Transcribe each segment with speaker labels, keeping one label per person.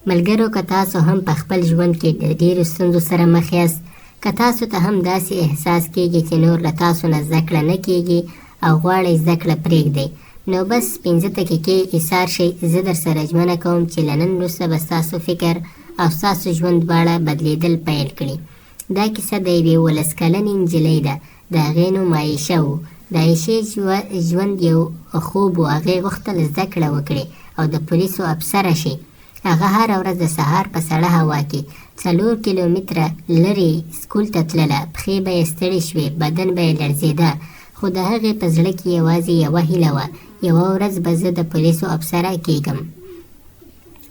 Speaker 1: ملګرو، که تاسو هم په خپل ژوند کې د ډېرو ستونزو سره مخ یاست، که تاسو ته هم داسې احساس کېږي چې نور له تاسو نه زده کړه نه کېږي او غواړئ زده کړه پرېږدئ، نو بس 15 دقیقې ایثار شئ. زه در سره ژمنه کوم چې له نن وروسته به ستاسو فکر او ستاسو ژوند دواړه بدلېدل پیل کړي. دا کیسه د یوې 11 کلنې نجلۍ ده. د هغې نوم عایشه و. د عایشې ژوند یو خوب و. هغې غوښتل زده کړه وکړي او د پولیسو افسره شي. هغه هره ورځ د سهار په سړه هوا کې 4 کیلومتره لرې سکول ته تلله. پښې به یې ستړې شوې، بدن به یې لړزېده، خو د هغې په زړه کې یوازې یوه هیله وه: یوه ورځ به زه د پولیسو افسره کېږم.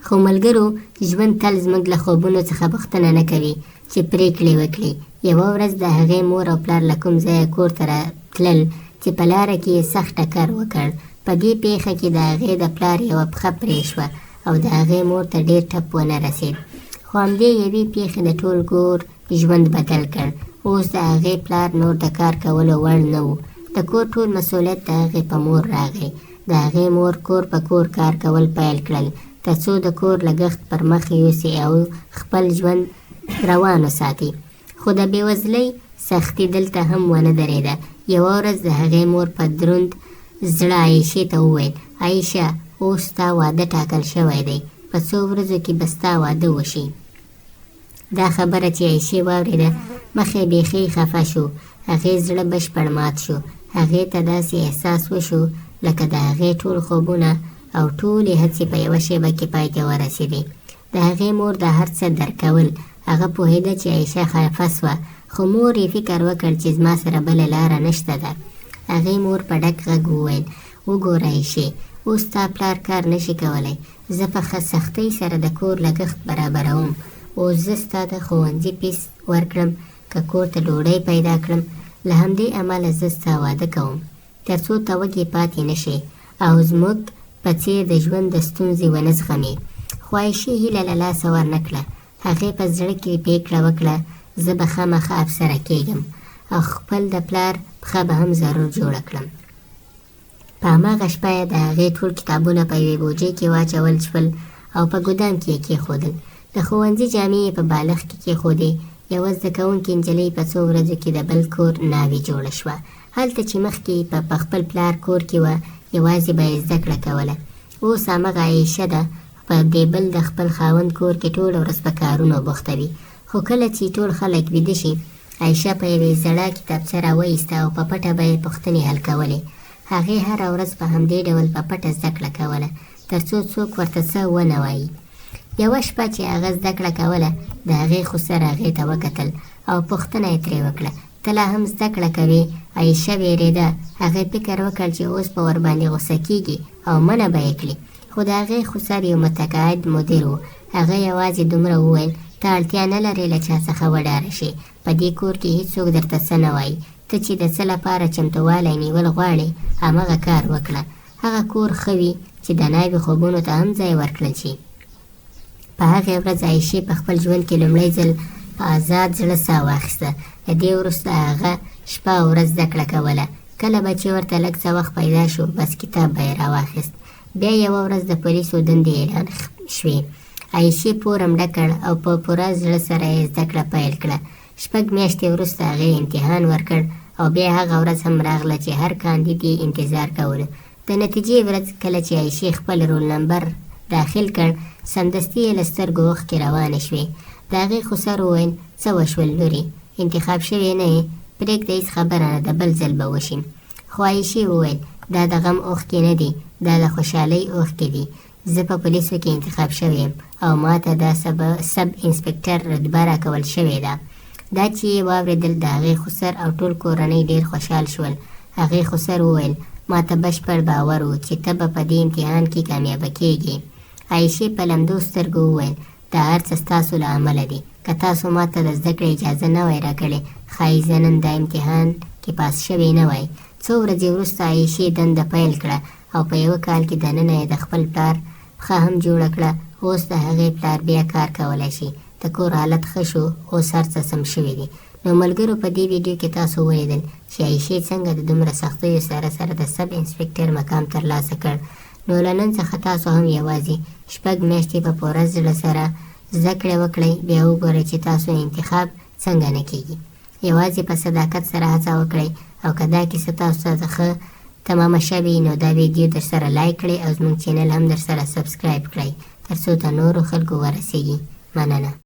Speaker 1: خو ملګرو، ژوند تل زموږ له خوبونو څخه پوښتنه نه کوي چې پرېکړې وکړي. یوه ورځ د هغې مور او پلار له کوم ځایه کور ته راتلل چې په لاره کې یې سخت ټکر وکړ. په دې پیښه کې د هغې د پلار یوه پښه پرې شوه او د هغې مور ته ډېر ټپ ونه رسېد. خو همدې یوې پیښې د ټول کور ژوند بدل کړ. اوس د هغې پلار نور د کار کولو وړ نه و. د کور ټول مسؤلیت د هغې په مور راغی. د هغې مور کور په کور کار کول پیل کړل تر څو د کور لګښت پر مخ یوسي او خپل ژوند روان وساتي. خو د بېوزلۍ سختي دلته هم ونه درېده. یوه ورځ د هغې مور په دروند زړه عایشې ته وویل: عایشه، اوس ستا واده ټاکل شوی دی. په څو ورځو کې به ستا واده وشي. دا خبره چې عایشې واورېده، مخ یې بیخي خفه شو. هغې زړه بشپړ مات شو. هغې ته داسې احساس وشو لکه د هغې ټول خوبونه او ټولې هڅې په یوه شېبه کې پای ته ورسېدې. د هغې مور دا هر څه درک کول. هغه پوهېده چې عایشه خفه سوه، خو مور یې فکر وکړ چې زما سره بله لاره نشته ده. هغې مور په ډک غږ وویل: وګوره عایشې، اوس ستا پلار کار نشي کولی. زه په ښه سختۍ سره د کور لګښت برابروم. اوس زه ستا د ښوونځي فیس ورکړم، که کور ته ډوډۍ پیدا کړم. له همدې امله زه ستا واده کوم تر څو ته وږې پاتې نه شې او زموږ په څېر د ژوند د ستونزې ونه زغمې. خو عایشې هیله له لاسه ورنه کړه. هغې په زړه کې پرېکړه وکړه: زه به خامخا افسره کېږم او خپل د پلار پښه به هم ضرور جوړه کړم. په هماغه شپه یې د هغې ټول کتابونه په یوې بوجۍ کې واچول شول او په ګودام کې یې کېښودل. د ښوونځي جامې یې په بالښت کې کېښودې. یوه زده کوونکې نجلۍ په څو ورځو کې د بل کور ناوې جوړه شوه. هلته چې مخکې په خپل پلار کور کې وه، یوازې به یې زده کړه کوله. اوس همغه عایشه ده، په دې بل د خپل خاوند کور کې ټوله ورځ په کارونو بوخته وي. خو کله چې ټول خلک ویده شي، عایشه په یوې زړه کتابچه راوایسته او په پټه به یې پوښتنې حل کولې. هغې هره ورځ په همدې ډول په پټه زده کړه کوله تر څو څوک ورته څه ونه وایي. یوه شپه چې هغه زده کړه کوله، د هغې خسر هغې ته وکتل او پوښتنه یې ترې وکړه: ته لا هم زده کړه کوې؟ عایشه وېرېده. هغې فکر وکړ چې اوس به ورباندې غوسه کېږي او منع به یې کړي. خو د هغې خسر یو متقاعد مدیر و. هغه یوازې دومره وویل: ته اړتیا نه لرې له چا څخه وډاره شې. په دې کور کې هېڅوک درته څه نه وایي. ته چې د څه لپاره چمتووالی نیول غواړې، همغه کار وکړه. هغه کور ښه وي چې د ناوې خوبونو ته هم ځای ورکړل شي. په هغې ورځ عایشې په خپل ژوند کې لومړی ځل په ازاد زړه ساه واخیسته. له دې وروسته هغه شپه او ورځ زده کړه کوله. کله به چې ورته لږ څه وخت پیدا شو، بس کتاب به یې راواخیست. بیا یوه ورځ د پولیسو دندې اعلان شوې. عایشې فورم ډک کړ او په پوره زړه سره یې زده کړه پیل کړه. 6 میاشتې وروسته هغې امتحان ورکړ او بیا هغه ورځ هم راغله چې هر کاندید یې انتظار کولو. د نتیجې ورځ کله چې عایشې خپل رول نمبر داخل کړ، سمدستي یې له سترګو اوښکې روانې شوې. د هغې خسر وویل: څه وشول لورې؟ انتخاب شوې نه یې؟ پرېږده، هېڅ خبره نه ده، بل ځل به وشي. خو عایشې وویل: دا د غم اوښکې نه دي، دا د خوشحالۍ اوښکې دي. زه په پولیسو کې انتخاب شوی یم او ما ته دا سب انسپکټر رتبه راکول شوې ده. دا چې یې واورېدل، د هغې خسر او ټول کورنۍ ډېر خوشحال شول. هغې خسر وویل: ما ته بشپړ باور و چې ته به په دې امتحان کې کامیابه کېږې. عایشې په لمدو سترګو وویل: دا هر څه ستاسو له امله دي. که تاسو ما ته د زده کړې اجازه نه وای راکړې، ښایي زه نن دا امتحان کې پاس شوی نه وای. څو ورځې وروسته عایشې دنده پیل کړه او په یوه کال کې دننه یې د خپل پلار پښه هم جوړه کړه. اوس د هغې پلار بیا کار کولی شي. د کور حالت ښه شو، اوس هر څه سم شوي دي. نو ملګرو، په دې ویډیو کې تاسو ولیدل چې عایشې څنګه د دومره سختیو سره د سب انسپکټر مقام ترلاسه کړ. نو له نن څخه تاسو هم یوازې 6 میاشتې په پوره زړه سره زده کړې وکړئ، بیا وګورئ چې تاسو انتخاب څنګه نه کیږي. یوازې په صداقت سره هڅه وکړئ، او که دا کیسه تاسو ته ښه تمامه شوې نو دا ویډیو در سره لایک کړئ او زموږ چینل هم در سره سبسکرایب کړئ، تر څو ته نورو خلکو ورسیږي. مننه.